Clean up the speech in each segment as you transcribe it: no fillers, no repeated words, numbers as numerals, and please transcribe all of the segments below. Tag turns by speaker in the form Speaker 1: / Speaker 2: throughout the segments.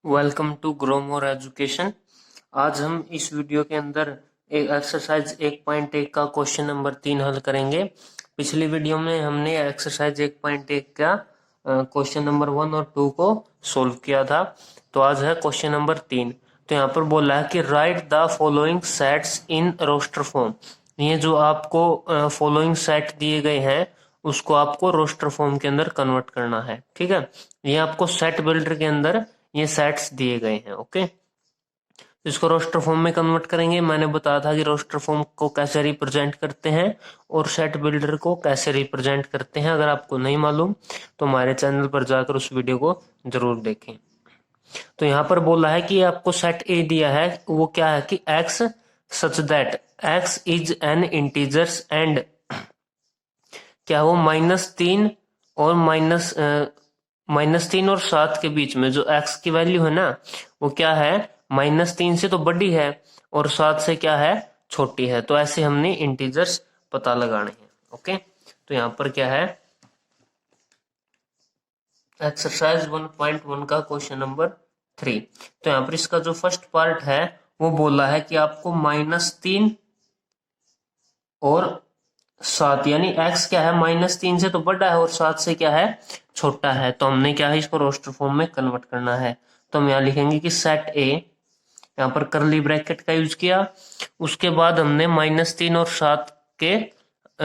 Speaker 1: Welcome to grow more education. आज हम इस वीडियो के अंदर एक एक्सरसाइज 1.1 का क्वेश्चन नंबर 3 हल करेंगे। पिछली वीडियो में हमने एक्सरसाइज 1.1 का क्वेश्चन नंबर 1 और 2 को सोल्व किया था। तो आज है क्वेश्चन नंबर 3। तो यहाँ पर बोला है कि write the following sets in roster form. ये जो आपको फॉलोइंग सेट दिए गए हैं उसको आपको रोस्टर फॉर्म के अंदर कन्वर्ट करना है। ठीक है, ये आपको सेट बिल्डर के अंदर ये सेट्स दिए गए हैं। ओके, इसको रोस्टर फॉर्म में कन्वर्ट करेंगे। मैंने बताया था कि रोस्टर फॉर्म को कैसे रिप्रेजेंट करते हैं और सेट बिल्डर को कैसे रिप्रेजेंट करते हैं। अगर आपको नहीं मालूम तो हमारे चैनल पर जाकर उस वीडियो को जरूर देखें। तो यहाँ पर बोला है कि आपको सेट ए दिया है, वो क्या है कि x such that x is N integers and क्या वो -3 और -3 और 7 के बीच में जो x की वैल्यू है ना वो क्या है, -3 से तो बड़ी है और 7 से क्या है, छोटी है। तो ऐसे हमने इंटीजर्स पता लगाने हैं। ओके, तो यहाँ पर क्या है, एक्सरसाइज 1.1 का क्वेश्चन नंबर 3। तो यहाँ पर इसका जो फर्स्ट पार्ट है वो बोला है कि आपको -3 और 7 यानी x क्या है, -3 से तो बड़ा है और 7 से क्या है, छोटा है। तो हमने क्या है, इसको रोस्टर फॉर्म में कन्वर्ट करना है। तो हम यहाँ लिखेंगे कि सेट ए, यहाँ पर करली ब्रैकेट का यूज किया। उसके बाद हमने -3 और 7 के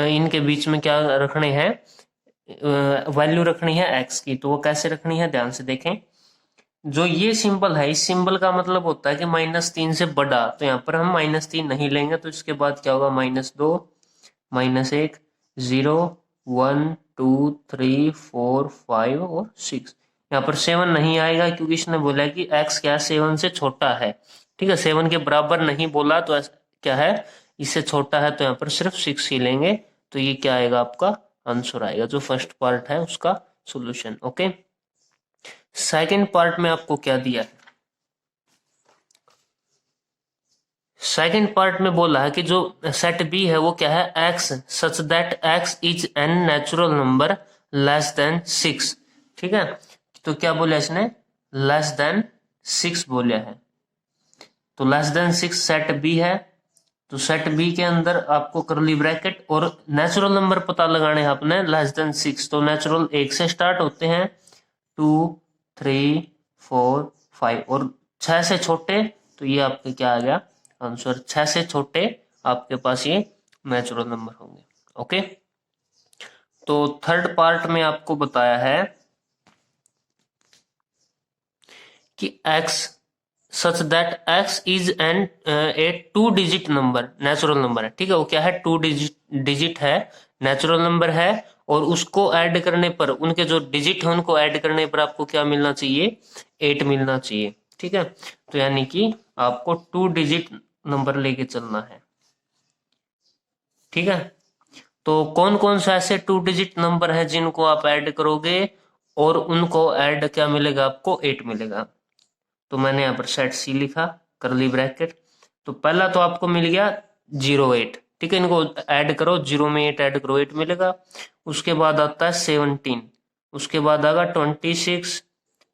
Speaker 1: इनके बीच में क्या रखने हैं, वैल्यू रखनी है x की। तो वो कैसे रखनी है, ध्यान से देखें। जो ये सिंबल है, इस सिंबल का मतलब होता है कि -3 से बड़ा। तो यहाँ पर हम -3 नहीं लेंगे, तो इसके बाद क्या होगा, -2 -1 0 1 2 3 4 5 और 6। यहाँ पर 7 नहीं आएगा क्योंकि इसने बोला है कि x क्या है, 7 से छोटा है। ठीक है, 7 के बराबर नहीं बोला, तो क्या है, इससे छोटा है। तो यहाँ पर सिर्फ 6 ही लेंगे। तो ये क्या आएगा, आपका आंसर आएगा, जो फर्स्ट पार्ट है उसका सोल्यूशन। ओके, सेकेंड पार्ट में आपको क्या दिया है, सेकेंड पार्ट में बोला है कि जो सेट बी है वो क्या है, x such that x is N natural number less than 6। ठीक है, तो क्या बोला इसने, लेस देन 6 बोला है। तो लेस देन 6 सेट बी है। तो सेट बी के अंदर आपको करली ब्रैकेट और नेचुरल नंबर पता लगाने हैं आपने, लेस देन 6। तो नेचुरल 1 से स्टार्ट होते हैं, 2 3 4 5 और 6 से छोटे। तो ये आपके क्या आ गया आंसर, 6 से छोटे आपके पास ये नेचुरल नंबर होंगे। ओके, तो थर्ड पार्ट में आपको बताया है कि x such that x is an a 2 digit number, natural number है। ठीक है, वो क्या है, 2 डिजिट है, नेचुरल नंबर है। और उसको ऐड करने पर, उनके जो डिजिट है उनको ऐड करने पर आपको क्या मिलना चाहिए, 8 मिलना चाहिए। ठीक है, तो यानी कि आपको 2 डिजिट नंबर लेके चलना है। ठीक है, तो कौन कौन सा ऐसे 2 डिजिट नंबर है जिनको आप ऐड करोगे और उनको ऐड क्या मिलेगा, आपको 8 मिलेगा। तो मैंने यहाँ पर सेट सी लिखा, करली ब्रैकेट। तो पहला तो आपको मिल गया 08। ठीक है, इनको ऐड करो, 0 में 8 ऐड करो, 8 मिलेगा। उसके बाद आता है 17, उसके बाद आएगा 26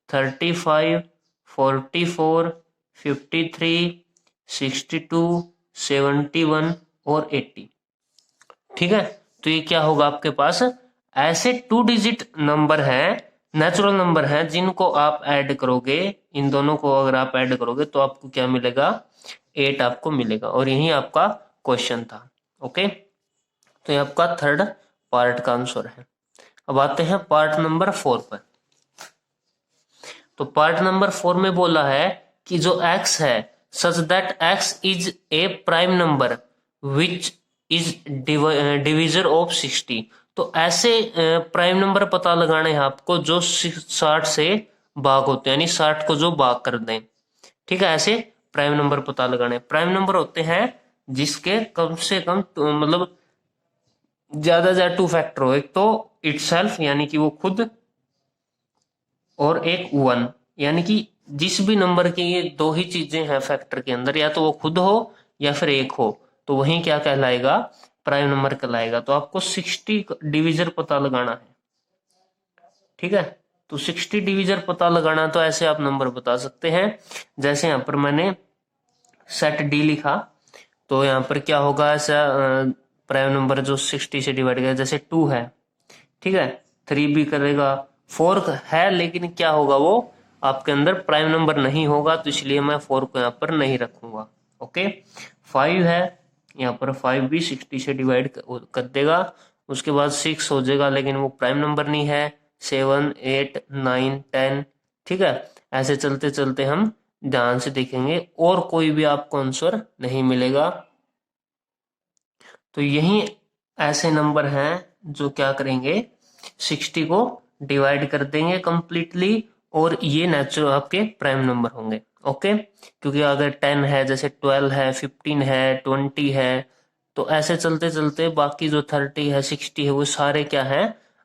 Speaker 1: 35 44 53 62 71 और 80। ठीक है, तो ये क्या होगा, आपके पास ऐसे 2 डिजिट नंबर हैं, नेचुरल नंबर हैं, जिनको आप ऐड करोगे, इन दोनों को अगर आप ऐड करोगे तो आपको क्या मिलेगा, 8 आपको मिलेगा। और यही आपका क्वेश्चन था। ओके, तो ये आपका थर्ड पार्ट का आंसर है। अब आते हैं पार्ट नंबर 4 पर। तो पार्ट नंबर 4 में बोला है कि जो x है सच that x is a prime number which is divisor of 60। तो ऐसे प्राइम नंबर पता लगाने हैं आपको जो 60 से भाग होते हैं, यानी 60 को जो भाग कर दें। ठीक है, ऐसे प्राइम नंबर पता लगाने। प्राइम नंबर होते हैं जिसके कम से कम मतलब ज्यादा 2 फैक्टर हो, एक तो इटसेल्फ यानी कि वो खुद, और एक 1 यानी कि जिस भी नंबर की ये 2 ही चीजें हैं फैक्टर के अंदर, या तो वो खुद हो या फिर एक हो, तो वही क्या कहलाएगा, प्राइम नंबर कहलाएगा। तो आपको 60 डिविजर पता लगाना है। ठीक है, तो 60 डिविजन पता लगाना तो ऐसे आप नंबर बता सकते हैं। जैसे यहाँ पर मैंने सेट डी लिखा, तो यहाँ पर क्या होगा, ऐसा प्राइम नंबर जो 60 से डिवाइड करेगा, जैसे 2 है, ठीक है, 3 भी करेगा, 4 है, लेकिन क्या होगा, वो आपके अंदर प्राइम नंबर नहीं होगा, तो इसलिए मैं 4 को यहाँ पर नहीं रखूंगा। ओके, 5 है, यहाँ पर 5 भी 60 से डिवाइड कर देगा, उसके बाद 6 हो जाएगा, लेकिन वो प्राइम नंबर नहीं है। 7, 8, 9, 10, ठीक है, ऐसे चलते चलते हम ध्यान से देखेंगे और कोई भी आपको आंसर नहीं मिलेगा। तो यही ऐसे नंबर हैं जो क्या करेंगे, 60 को डिवाइड कर देंगे कंप्लीटली, और ये नेचुरल आपके प्राइम नंबर होंगे। ओके, क्योंकि अगर 10 है, जैसे 12 है, 15 है, 20 है, तो ऐसे चलते चलते बाकी जो 30 है, 60 है, वो सारे क्या है,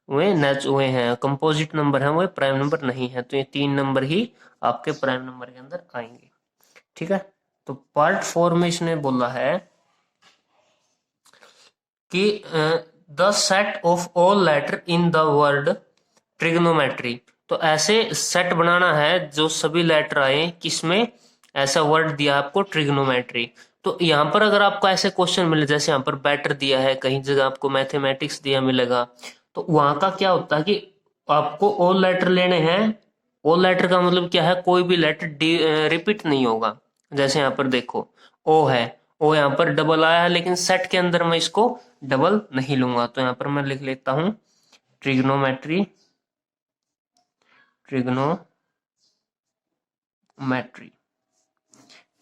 Speaker 1: वे हैं कंपोजिट नंबर हैं, वो प्राइम नंबर नहीं है। तो ये 3 नंबर ही आपके प्राइम नंबर के अंदर आएंगे। ठीक है, तो पार्ट 4 में इसने बोला है कि the set of all letter in the word trigonometry. तो ऐसे सेट बनाना है जो सभी लेटर आए किसमें, ऐसा वर्ड दिया आपको ट्रिग्नोमेट्री। तो यहाँ पर अगर आपको ऐसे क्वेश्चन मिले, जैसे यहाँ पर बेटर दिया है, कहीं जगह आपको मैथमेटिक्स दिया मिलेगा, तो वहां का क्या होता है कि आपको ऑल लेटर लेने हैं। ऑल लेटर का मतलब क्या है, कोई भी लेटर रिपीट नहीं होगा। जैसे यहाँ पर देखो, ओ है, ओ यहाँ पर डबल आया है, लेकिन सेट के अंदर मैं इसको डबल नहीं लूंगा, तो यहाँ पर मैं लिख लेता हूं ट्रिग्नोमेट्री, ट्रिग्नोमेट्री।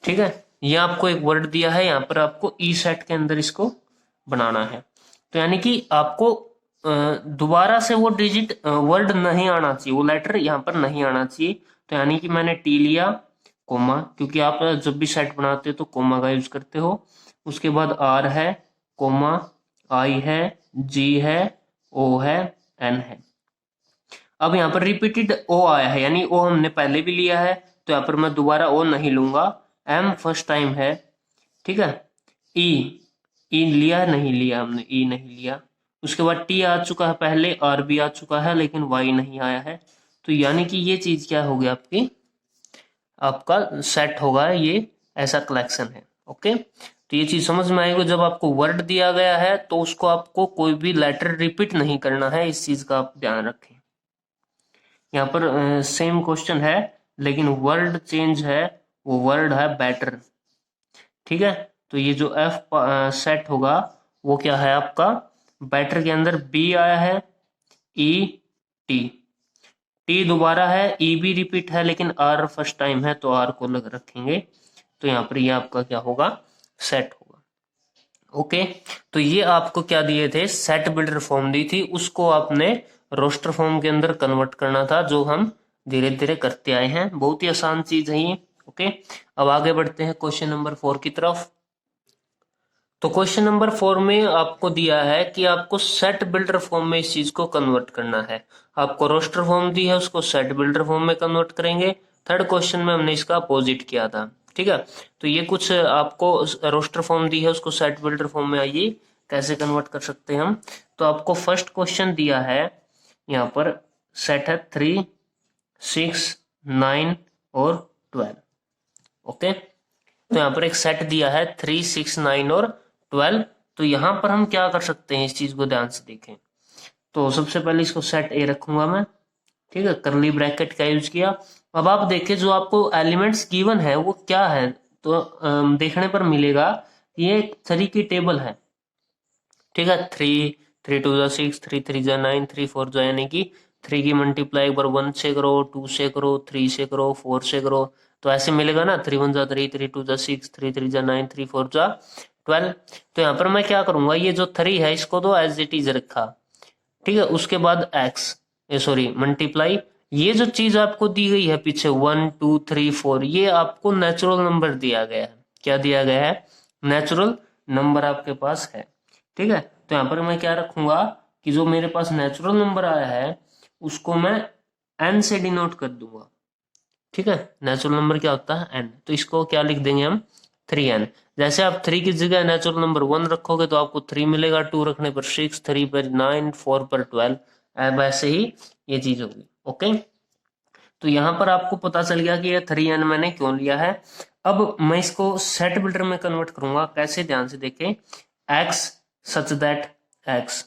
Speaker 1: ठीक है, ये आपको एक वर्ड दिया है, यहाँ पर आपको ई सेट के अंदर इसको बनाना है। तो यानी कि आपको दोबारा से वो डिजिट वर्ड नहीं आना चाहिए, वो लेटर यहाँ पर नहीं आना चाहिए। तो यानी कि मैंने टी लिया, कोमा, क्योंकि आप जब भी सेट बनाते हो तो कोमा का यूज करते हो। उसके बाद आर है, कोमा, आई है, जी है, ओ है, एन है। अब यहाँ पर रिपीटेड ओ आया है, यानी ओ हमने पहले भी लिया है, तो यहाँ पर मैं दोबारा ओ नहीं लूंगा। एम फर्स्ट टाइम है, ठीक है। ई, ई लिया नहीं लिया हमने, ई नहीं लिया। उसके बाद टी आ चुका है पहले, आर भी आ चुका है, लेकिन वाई नहीं आया है। तो यानी कि ये चीज क्या होगी आपकी, आपका सेट होगा, ये ऐसा कलेक्शन है। ओके, तो ये चीज समझ में आएगी। जब आपको वर्ड दिया गया है तो उसको आपको कोई भी लेटर रिपीट नहीं करना है, इस चीज का आप ध्यान रखें। यहाँ पर सेम क्वेश्चन है, लेकिन वर्ड चेंज है, वो वर्ड है बेटर। ठीक है, तो ये जो एफ सेट होगा वो क्या है आपका, बेटर के अंदर बी आया है, ई, टी, टी दोबारा है, ई भी रिपीट है, लेकिन आर फर्स्ट टाइम है, तो आर को लग रखेंगे। तो यहाँ पर ये आपका क्या होगा, सेट होगा। ओके, तो ये आपको क्या दिए थे, सेट बिल्डर फॉर्म दी थी, उसको आपने रोस्टर फॉर्म के अंदर कन्वर्ट करना था, जो हम धीरे धीरे करते आए हैं। बहुत ही आसान चीज है ये। ओके, अब आगे बढ़ते हैं क्वेश्चन नंबर 4 की तरफ। तो क्वेश्चन नंबर 4 में आपको दिया है कि आपको सेट बिल्डर फॉर्म में इस चीज को कन्वर्ट करना है। आपको रोस्टर फॉर्म दी है, उसको सेट बिल्डर फॉर्म में कन्वर्ट करेंगे। थर्ड क्वेश्चन में हमने इसका अपोजिट किया था। ठीक है, तो ये कुछ आपको रोस्टर फॉर्म दी है, उसको सेट बिल्डर फॉर्म में आइए कैसे कन्वर्ट कर सकते हैं हम। तो आपको फर्स्ट क्वेश्चन दिया है, यहाँ पर सेट है 3, 6, 9 और 12। ओके, तो यहाँ पर एक सेट दिया है 3, 6, 9 और 12। तो यहाँ पर हम क्या कर सकते हैं, इस चीज को ध्यान से देखें। तो सबसे पहले इसको सेट ए रखूंगा मैं, ठीक है, करली ब्रैकेट का यूज किया। अब आप देखें जो आपको एलिमेंट्स गिवन है वो क्या है, तो देखने पर मिलेगा ये 3 की टेबल है। ठीक है, 3, 3 2 6, 3 3 9, 3 4 यानी कि 3 की मल्टीप्लाई एक बार 1 से करो, 2 से करो, 3 से करो, 4 से करो, तो ऐसे मिलेगा ना, 3 1 3, 3 2 6, 3 3 9, 3 4 12। तो यहाँ पर मैं क्या करूंगा, ये जो 3 है इसको तो एज इट इज रखा, ठीक है। उसके बाद एक्स, सॉरी मल्टीप्लाई, ये जो चीज आपको दी गई है पीछे 1 2 3 4, ये आपको नेचुरल नंबर दिया गया है। क्या दिया गया है, नेचुरल नंबर आपके पास है। ठीक है, तो यहाँ पर मैं क्या रखूंगा कि जो मेरे पास नेचुरल नंबर आया है उसको मैं एन से डिनोट कर दूंगा। ठीक है, नेचुरल नंबर क्या होता है, एन, तो इसको क्या लिख देंगे हम, 3n। जैसे आप 3 की जगह नेचुरल नंबर 1 रखोगे तो आपको 3 मिलेगा, 2 रखने पर 6, 3 पर 9, 4 पर 12। अब ऐसे ही ये चीज होगी। ओके, तो यहाँ पर आपको पता चल गया कि ये 3n मैंने क्यों लिया है। अब मैं इसको सेट बिल्डर में कन्वर्ट करूंगा, कैसे, ध्यान से देखें। x such that x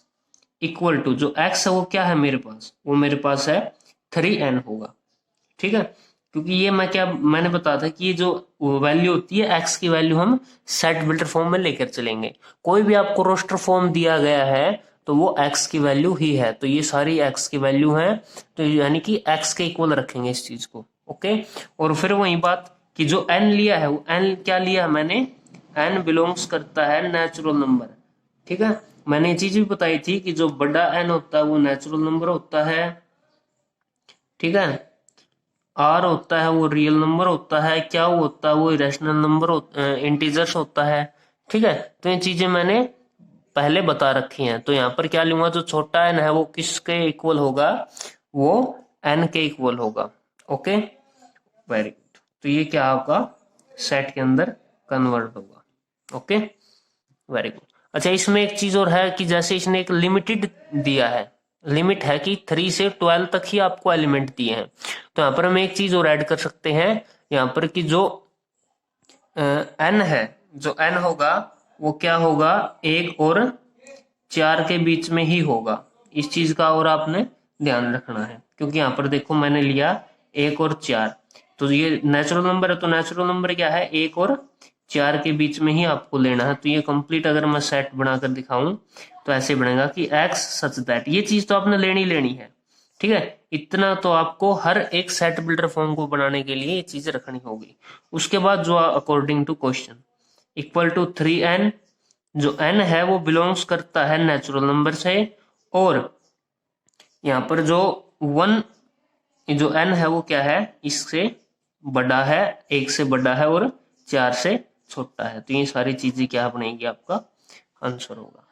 Speaker 1: equal to, जो x है वो क्या है मेरे पास, वो मेरे पास है 3n होगा, ठीक है। क्योंकि ये मैंने बताया था कि ये जो वैल्यू होती है x की वैल्यू हम सेट बिल्डर फॉर्म में लेकर चलेंगे। कोई भी आपको रोस्टर फॉर्म दिया गया है तो वो x की वैल्यू ही है, तो ये सारी x की वैल्यू है, तो यानी कि x के इक्वल रखेंगे इस चीज को। ओके, और फिर वही बात कि जो n लिया है वो n क्या लिया है मैंने, n बिलोंग्स करता है नेचुरल नंबर, ठीक है। मैंने ये चीज भी बताई थी कि जो बड़ा n होता है वो नेचुरल नंबर होता है, ठीक है। आर होता है वो रियल नंबर होता है, क्या वो होता है वो इरेशनल नंबर इंटीजर्स होता है, ठीक है। तो ये चीजें मैंने पहले बता रखी हैं। तो यहाँ पर क्या लूंगा, जो छोटा एन है वो किसके इक्वल होगा, वो एन के इक्वल होगा। Okay, very good. तो ये क्या आपका सेट के अंदर कन्वर्ट होगा। Okay, very good. अच्छा, इसमें एक चीज और है कि जैसे इसने एक लिमिटेड दिया है, लिमिट है कि 3 से 12 तक ही आपको एलिमेंट दिए हैं, तो यहाँ पर हम एक चीज और ऐड कर सकते हैं यहाँ पर कि जो एन है, जो एन होगा वो क्या होगा, 1 और 4 के बीच में ही होगा। इस चीज का और आपने ध्यान रखना है, क्योंकि यहाँ पर देखो मैंने लिया 1 और 4, तो ये नेचुरल नंबर है, तो नेचुरल नंबर क्या है, 1 और 4 के बीच में ही आपको लेना है। तो ये कंप्लीट अगर मैं सेट बनाकर दिखाऊं तो ऐसे बनेगा कि x सच दैट, ये चीज तो आपने लेनी है, ठीक है। इतना तो आपको हर एक सेट बिल्डर फॉर्म को बनाने के लिए ये चीज रखनी होगी। उसके बाद जो according to question equal to 3n, जो n है वो बिलोंग्स करता है नेचुरल नंबर से, और यहाँ पर जो 1, जो n है वो क्या है, इससे बड़ा है, 1 से बड़ा है और 4 से छोटा है। तो ये सारी चीजें क्या बनेगी, आपका आंसर होगा।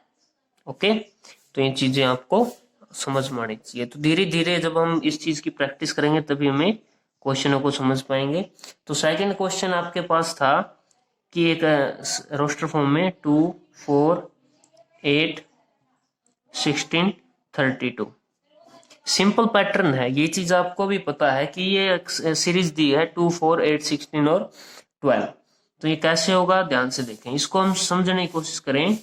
Speaker 1: ओके, तो ये चीजें आपको समझ में आनी चाहिए। तो धीरे धीरे जब हम इस चीज की प्रैक्टिस करेंगे तभी हमें क्वेश्चनों को समझ पाएंगे। तो सेकंड क्वेश्चन आपके पास था कि एक रोस्टर फॉर्म में 2, 4, 8, 16, 32 सिंपल पैटर्न है। ये चीज आपको भी पता है कि ये सीरीज दी है 2, 4, 8, 16 और 12। तो ये कैसे होगा, ध्यान से देखें, इसको हम समझने की कोशिश करें।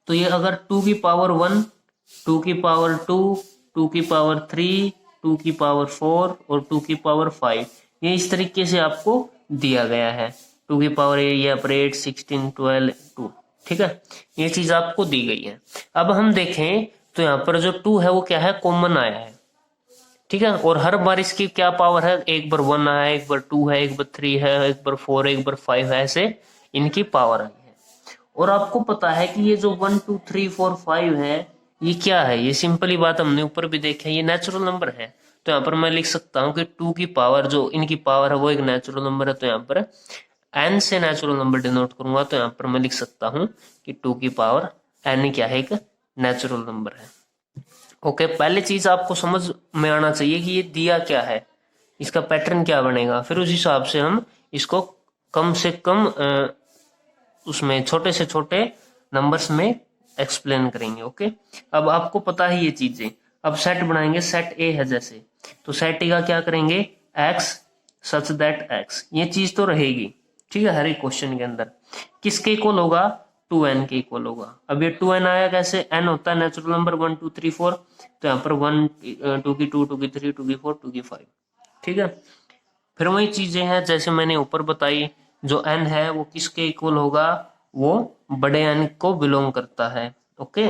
Speaker 1: तो ये अगर 2 की पावर 1, 2 की पावर 2, 2 की पावर 3, 2 की पावर 4 और 2 की पावर 5, ये इस तरीके से आपको दिया गया है। 2 की पावर ये पर 8, 16, 12, 2, ठीक है, ये चीज आपको दी गई है। अब हम देखें तो यहाँ पर जो 2 है वो क्या है, कॉमन आया है, ठीक है। और हर बार इसकी क्या पावर है, एक बार 1 आया, एक बार 2 है, एक बार 3 है, एक बार 4, एक बार 5 है, ऐसे इनकी पावर आई है। और आपको पता है कि ये जो 1, 2, 3, 4, 5 है, ये क्या है, ये सिंपली बात हमने ऊपर भी देखा है, ये नेचुरल नंबर है। तो यहाँ पर मैं लिख सकता हूँ कि 2 की पावर, जो इनकी पावर है वो एक नेचुरल नंबर है, तो यहाँ पर n से नेचुरल नंबर डिनोट करूंगा, तो यहाँ पर मैं लिख सकता हूँ कि 2 की पावर n क्या है, एक नेचुरल नंबर है। ओके, पहले चीज आपको समझ में आना चाहिए कि ये दिया क्या है, इसका पैटर्न क्या बनेगा, फिर उस हिसाब से हम इसको कम से कम उसमें छोटे से छोटे नंबर्स में एक्सप्लेन करेंगे। ओके, अब आपको पता है ये चीजें। अब सेट बनाएंगे, सेट ए है जैसे, तो सेट ए का क्या करेंगे, x सच दैट x, ये चीज तो रहेगी, ठीक है। हर एक क्वेश्चन के अंदर किसके इक्वल होगा, 2n के इक्वल होगा। अब ये 2n आया कैसे, n होता है नेचुरल नंबर 1, 2, 3, 4, तो यहाँ पर 1, 2 की 2, 2 की 3, 2 की 4, 2 की 5, ठीक है। फिर वही चीजें हैं जैसे मैंने ऊपर बताई, जो n है वो किसके इक्वल होगा, वो बड़े n को बिलोंग करता है। ओके,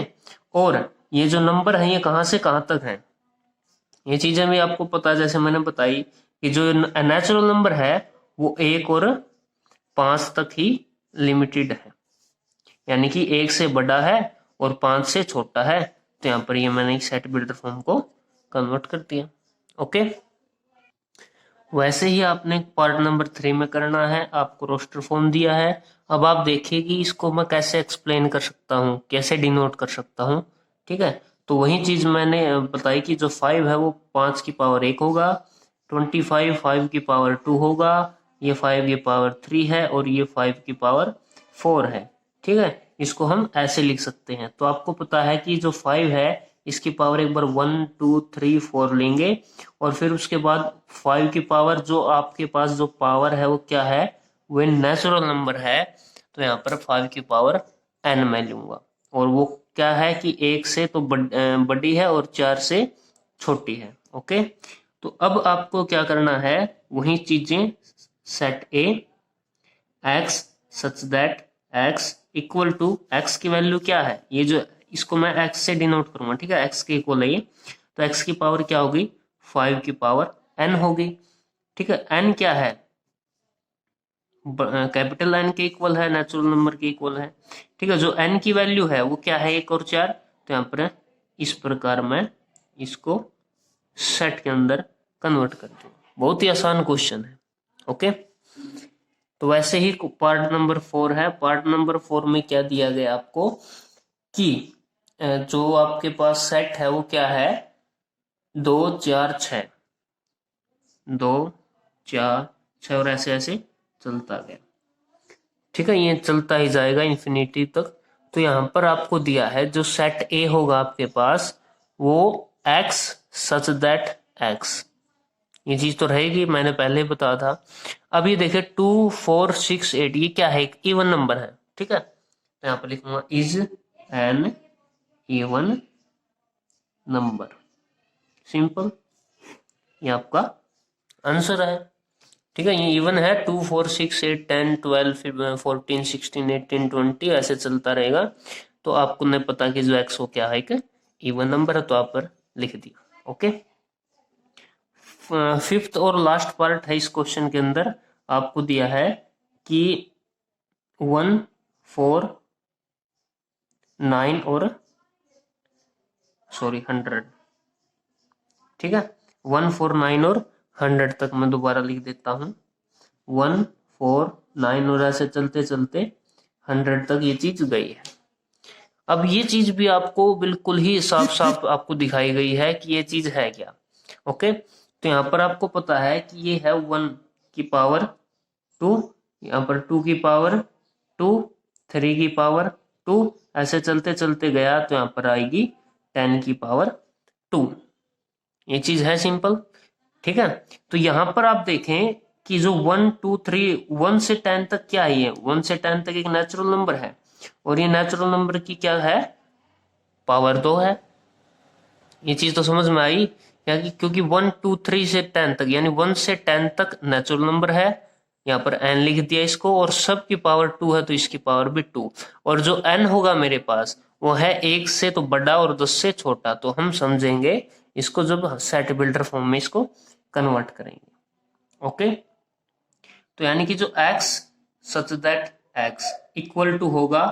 Speaker 1: और ये जो नंबर है ये कहां से कहां तक है, ये चीजें भी आपको पता है। जैसे मैंने बताई कि जो नेचुरल नंबर है वो 1 और 5 तक ही लिमिटेड है, यानी कि 1 से बड़ा है और 5 से छोटा है। तो यहाँ पर ये मैंने सेट बिल्डर फॉर्म को कन्वर्ट कर दिया। ओके, वैसे ही आपने पार्ट नंबर 3 में करना है, आपको रोस्टर फॉर्म दिया है। अब आप देखिए कि इसको मैं कैसे एक्सप्लेन कर सकता हूँ, कैसे डिनोट कर सकता हूँ, ठीक है। तो वही चीज मैंने बताई कि जो 5 है वो 5 की पावर 1 होगा, 25 5 की पावर 2 होगा, ये 5 की पावर 3 है और ये 5 की पावर 4 है, ठीक है। इसको हम ऐसे लिख सकते हैं। तो आपको पता है कि जो 5 है इसकी पावर एक बार 1 2 3 4 लेंगे और फिर उसके बाद 5 की पावर, जो आपके पास जो पावर है वो क्या है, वो नेचुरल नंबर है, तो यहाँ पर 5 की पावर n मैं लूंगा, और वो क्या है कि 1 से तो बड़ी है और 4 से छोटी है। ओके, तो अब आपको क्या करना है, वही चीजें set A x such that x equal to, x की वैल्यू क्या है, ये जो इसको मैं x से डिनोट करूंगा, ठीक है, x के इक्वल है ये, तो x की पावर क्या होगी, 5 की पावर n होगी, ठीक है। n क्या है, कैपिटल N के इक्वल है, नेचुरल नंबर के इक्वल है, ठीक है। जो n की वैल्यू है वो क्या है, 1 और 4, तो यहाँ पर इस प्रकार मैं इसको सेट के अंदर कन्वर्ट कर दूँ। बहुत ही आसान क्वेश्चन है। ओके, तो वैसे ही पार्ट नंबर 4 है। पार्ट नंबर 4 में क्या दिया गया आपको कि जो आपके पास सेट है वो क्या है, 2 4 6, 2 4 6 और ऐसे ऐसे चलता गया, ठीक है, ये चलता ही जाएगा इन्फिनिटी तक। तो यहाँ पर आपको दिया है जो सेट ए होगा आपके पास वो x सच दैट x, ये चीज तो रहेगी, मैंने पहले बताया था। अब ये देखिए 2 4 6 8, ये क्या है, एक इवन नंबर है, ठीक है, तो यहाँ पर लिखूंगा is an even number, simple, ये आपका आंसर है, ठीक है। ये इवन है, 2 4 6 8 10 12 14 16 18 20 ऐसे चलता रहेगा। तो आपको नहीं पता कि जो एक्स हो क्या है, कि इवन नंबर है, तो आप पर लिख दिया। ओके, फिफ्थ और लास्ट पार्ट है इस क्वेश्चन के अंदर, आपको दिया है कि 1 4 9 और 100, ठीक है, 1 4 9 और 100 तक मैं दोबारा लिख देता हूं, 1 4 9 और ऐसे चलते चलते 100 तक ये चीज गई है। अब ये चीज भी आपको बिल्कुल ही साफ साफ आपको दिखाई गई है कि ये चीज है क्या। ओके, तो यहाँ पर आपको पता है कि ये है 1 की पावर 2, यहाँ पर 2 की पावर 2, 3 की पावर 2, ऐसे चलते चलते गया तो यहाँ पर आएगी 10 की पावर 2, ये चीज है सिंपल, ठीक है। तो यहाँ पर आप देखें कि जो 1 2 3 1 से 10 तक क्या है, ये 1 से 10 तक एक नेचुरल नंबर है, और ये नेचुरल नंबर की क्या है, पावर 2 है। ये चीज तो समझ में आई, क्योंकि 1 2 3 से 10 तक, यानी 1 से 10 तक नेचुरल नंबर है, यहाँ पर n लिख दिया इसको, और सब की पावर 2 है तो इसकी पावर भी 2, और जो n होगा मेरे पास वो है 1 से तो बड़ा और 10 से छोटा, तो हम समझेंगे इसको जब सेट बिल्डर फॉर्म में इसको कन्वर्ट करेंगे। ओके, तो यानी कि जो x such that x equal to होगा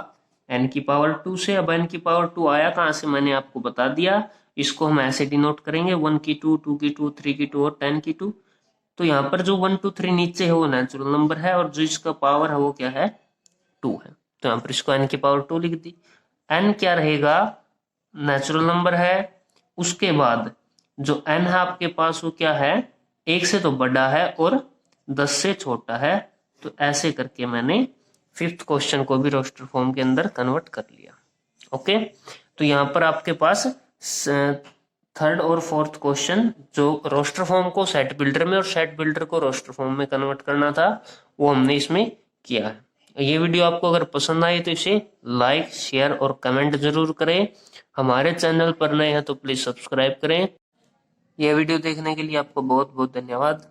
Speaker 1: n की पावर 2 से। अब n की पावर 2 आया कहां से, मैंने आपको बता दिया, इसको हम ऐसे डिनोट करेंगे, 1 की 2 2 की 2 3 की 2 और 10 की 2। तो यहाँ पर जो 1 2 3 नीचे है वो नेचुरल नंबर है, और जो इसका पावर है वो क्या है, 2 है, तो यहाँ पर इसको n की पावर 2 लिख दी। n क्या रहेगा, नेचुरल नंबर है, उसके बाद जो n है आपके पास वो क्या है, 1 से तो बड़ा है और 10 से छोटा है, तो ऐसे करके मैंने फिफ्थ क्वेश्चन को भी रोस्टर फॉर्म के अंदर कन्वर्ट कर लिया। ओके, तो यहाँ पर आपके पास थर्ड और फोर्थ क्वेश्चन जो रोस्टर फॉर्म को सेट बिल्डर में और सेट बिल्डर को रोस्टर फॉर्म में कन्वर्ट करना था वो हमने इसमें किया है। ये वीडियो आपको अगर पसंद आई तो इसे लाइक शेयर और कमेंट जरूर करें। हमारे चैनल पर नए हैं तो प्लीज सब्सक्राइब करें। यह वीडियो देखने के लिए आपको बहुत बहुत धन्यवाद।